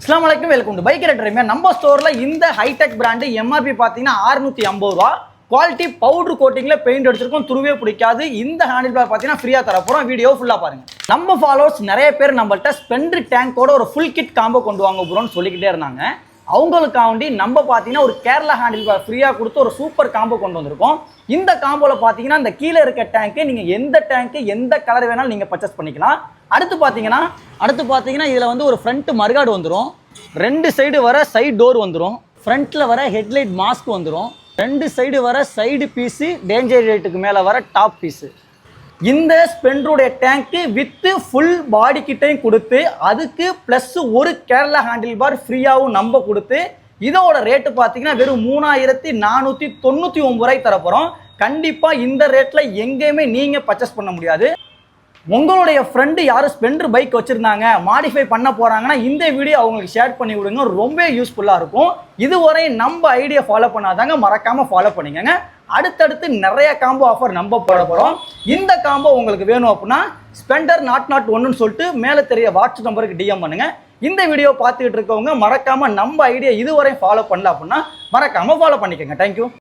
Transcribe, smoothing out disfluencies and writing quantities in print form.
அஸ்ஸலாமு அலைக்கும், welcome to bike rider. நம்ம ஸ்டோர்ல இந்த ஹைடெக் பிராண்டு எம்ஆர்பி பார்த்தீங்கன்னா 650 ரூபா. குவாலிட்டி பவுடர் கோட்டிங்ல பெயிண்ட் அடிச்சிருக்கோம், துருவே பிடிக்காது. இந்த ஹேண்டில் பார் பார்த்தீங்கன்னா ஃப்ரீயா தர போறோம். வீடியோ ஃபுல்லா பாருங்க. நம்ம ஃபாலோவர்ஸ் நிறைய பேர் நம்மள்ட்ட ஸ்பெண்டர் டேங்கோட ஒரு ஃபுல் கிட் காம்போ கொண்டு வாங்க ப்ரோன்னு சொல்லிக்கிட்டே இருந்தாங்க. அவங்களுக்காண்டி நம்ம பார்த்தீங்கன்னா ஒரு கேரளா ஹேண்டில் பார் ஃப்ரீயாக கொடுத்து ஒரு சூப்பர் காம்போ கொண்டு வந்திருக்கோம். இந்த காம்போவில் பார்த்தீங்கன்னா இந்த கீழே இருக்க டேங்க்கு நீங்கள் எந்த டேங்க்கு எந்த கலர் வேணாலும் நீங்கள் பர்ச்சேஸ் பண்ணிக்கலாம். அடுத்து பார்த்தீங்கன்னா இதில் வந்து ஒரு ஃப்ரண்ட் மறுகாடு வந்துடும், 2 சைடு வர சைடு டோர் வந்துடும், ஃப்ரண்ட்டில் வர ஹெட்லைட் மாஸ்க் வந்துடும், 2 சைடு வர சைடு பீஸு, டேஞ்சர் ரேட்டுக்கு மேலே வர டாப் பீஸு. இந்த ஸ்பெண்டருடைய டேங்க்கு வித்து ஃபுல் பாடி கிட்டையும் கொடுத்து அதுக்கு ப்ளஸ் ஒரு கேரளா ஹேண்டில் பார் ஃப்ரீயாகவும் நம்ம கொடுத்து இதோட ரேட்டு பார்த்தீங்கன்னா வெறும் 3499 ரூபாய் தரப்போகிறோம். கண்டிப்பாக இந்த ரேட்டில் எங்கேயுமே நீங்கள் பர்ச்சேஸ் பண்ண முடியாது. உங்களுடைய ஃப்ரெண்டு யாரும் ஸ்பெண்டர் பைக் வச்சுருந்தாங்க, மாடிஃபை பண்ண போகிறாங்கன்னா இந்த வீடியோ அவங்களுக்கு ஷேர் பண்ணி விடுங்க, ரொம்ப யூஸ்ஃபுல்லாக இருக்கும். இதுவரை நம்ம ஐடியா ஃபாலோ பண்ணாதாங்க, மறக்காமல் ஃபாலோ பண்ணிக்கங்க. அடுத்தடுத்து நிறைய காம்போ ஆஃபர் நம்ம போட போகிறோம். இந்த காம்போ உங்களுக்கு வேணும் அப்படின்னா ஸ்பெண்டர் நாட் 1ன்னு சொல்லிட்டு மேலே தெரிய வாட்ஸ்அப் நம்பருக்கு டிஎம் பண்ணுங்கள். இந்த வீடியோ பார்த்துக்கிட்டு இருக்கவங்க மறக்காமல் நம்ம ஐடியா இதுவரை ஃபாலோ பண்ணல அப்படின்னா மறக்காமல் ஃபாலோ பண்ணிக்கோங்க. தேங்க்யூ.